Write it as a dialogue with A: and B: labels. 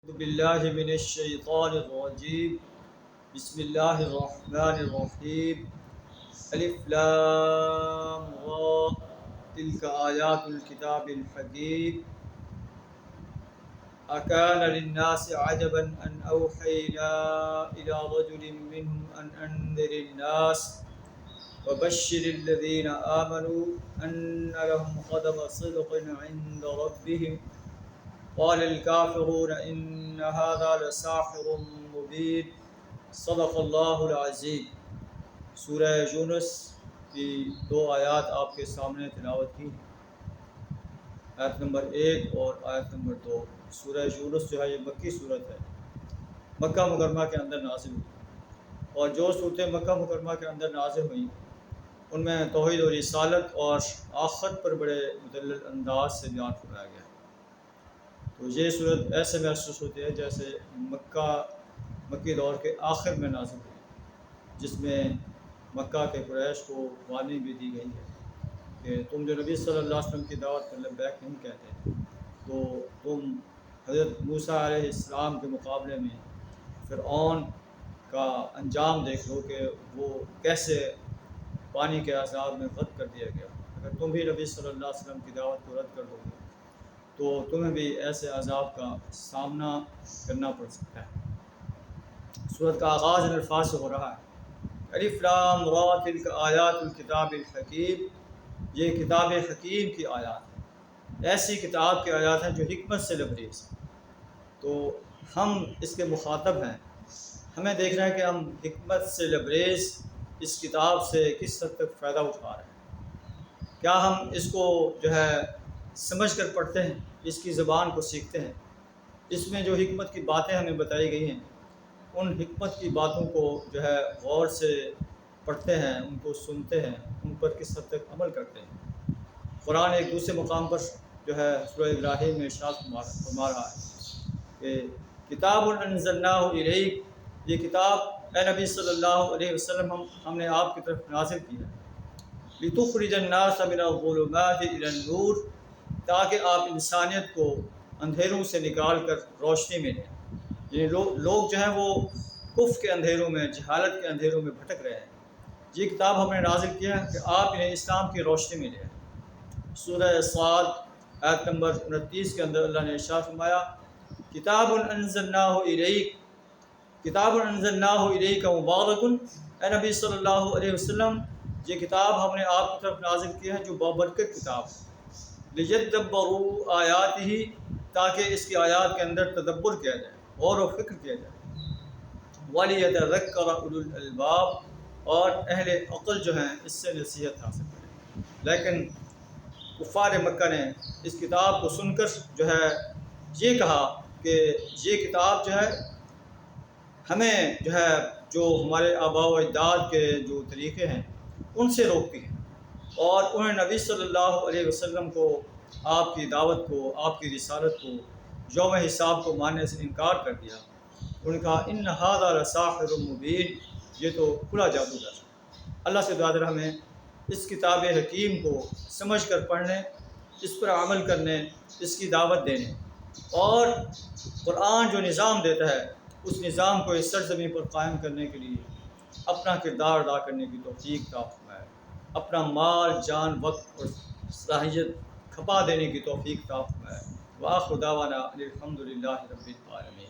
A: أعوذ بالله من الشيطان الرجيم. بسم الله الرحمن الرحيم. ألف لام را تلك آيات الكتاب الحكيم. أكان للناس عجبا أن أوحينا إلى رجل منهم أن أنذر الناس وبشر الذين آمنوا أن لهم قدم صدق عند ربهم قال الكافرون إن هذا لساحر مبين. صدق اللہ العظیم. سورہ یونس کی دو آیات آپ کے سامنے تلاوت کی، آیت نمبر 1 اور آیت نمبر 2۔ سورہ یونس جو ہے یہ مکی صورت ہے، مکہ مکرمہ کے اندر نازل ہوئی، اور جو صورتیں مکہ مکرمہ کے اندر نازل ہوئیں ان میں توحید و رسالت اور آخرت پر بڑے مدلل انداز سے بیان فرمایا گیا ہے۔ تو یہ صورت ایسے محسوس ہوتی ہے جیسے مکی دور کے آخر میں نازل ہوئی، جس میں مکہ کے قریش کو وارننگ بھی دی گئی ہے کہ تم جو نبی صلی اللہ علیہ وسلم کی دعوت پر لبیک نہیں کہتے تو تم حضرت موسیٰ علیہ السلام کے مقابلے میں فرعون کا انجام دیکھ لو کہ وہ کیسے پانی کے عذاب میں غرق کر دیا گیا۔ اگر تم بھی نبی صلی اللہ علیہ وسلم کی دعوت کو رد کر دو گے تو تمہیں بھی ایسے عذاب کا سامنا کرنا پڑ سکتا ہے۔ سورت کا آغاز ان الفاظ سے ہو رہا ہے، الف لام را تلک آیات الکتاب الحکیم۔ یہ کتاب حکیم کی آیات ہیں، ایسی کتاب کی آیات ہیں جو حکمت سے لبریز ہیں۔ تو ہم اس کے مخاطب ہیں، ہمیں دیکھنا ہے کہ ہم حکمت سے لبریز اس کتاب سے کس حد تک فائدہ اٹھا رہے ہیں۔ کیا ہم اس کو جو ہے سمجھ کر پڑھتے ہیں، اس کی زبان کو سیکھتے ہیں، اس میں جو حکمت کی باتیں ہمیں بتائی گئی ہیں ان حکمت کی باتوں کو جو ہے غور سے پڑھتے ہیں، ان کو سنتے ہیں، ان پر کس حد تک عمل کرتے ہیں۔ قرآن ایک دوسرے مقام پر جو ہے سورہ ابراہیم میں ارشاد فرما رہا ہے کہ کتاب انزلناہ الیک، یہ کتاب اے نبی صلی اللہ علیہ وسلم ہم نے آپ کی طرف نازل کی ہے، لتخرج الناس من الظلمات الی النور، تاکہ آپ انسانیت کو اندھیروں سے نکال کر روشنی میں لیں۔ یہ لوگ جو ہیں وہ کفر کے اندھیروں میں، جہالت کے اندھیروں میں بھٹک رہے ہیں۔ یہ کتاب ہم نے نازل کیا ہے کہ آپ انہیں اسلام کی روشنی میں لیں۔ سورہ صاد آیت نمبر 29 کے اندر اللہ نے ارشاد فرمایا، کتاب انزلناہ الیک، کتاب انزلناہ الیک مبارک، اے نبی صلی اللہ علیہ وسلم یہ کتاب ہم نے آپ کی طرف نازل کی ہے جو بابرکت کتاب ہے، لیدبروا آیاتہ، تاکہ اس کی آیات کے اندر تدبر کیا جائے، غور و فکر کیا جائے، وَلِيَتَذَكَّرَ أُولُو الْأَلْبَابِ، اور اہل عقل جو ہیں اس سے نصیحت حاصل کریں۔ لیکن کفار مکہ نے اس کتاب کو سن کر جو ہے یہ کہا کہ یہ کتاب جو ہے ہمیں جو ہے جو ہمارے آباء و اجداد کے جو طریقے ہیں ان سے روکتی ہیں، اور انہوں نے نبی صلی اللہ علیہ وسلم کو، آپ کی دعوت کو، آپ کی رسالت کو، یوم حساب کو ماننے سے انکار کر دیا۔ انہوں نے کہا ان ھذا لساحر مبین، یہ تو کھلا جادوگر ہے۔ اللہ سے دعا ہے ہمیں اس کتاب حکیم کو سمجھ کر پڑھنے، اس پر عمل کرنے، اس کی دعوت دینے، اور قرآن جو نظام دیتا ہے اس نظام کو اس سرزمین پر قائم کرنے کے لیے اپنا کردار ادا کرنے کی توفیق عطا فرمائے، اپنا مال، جان، وقت اور صلاحیت کھپا دینے کی توفیق عطا فرمائے۔ وآخر دعوانا الحمد للہ رب العالمین۔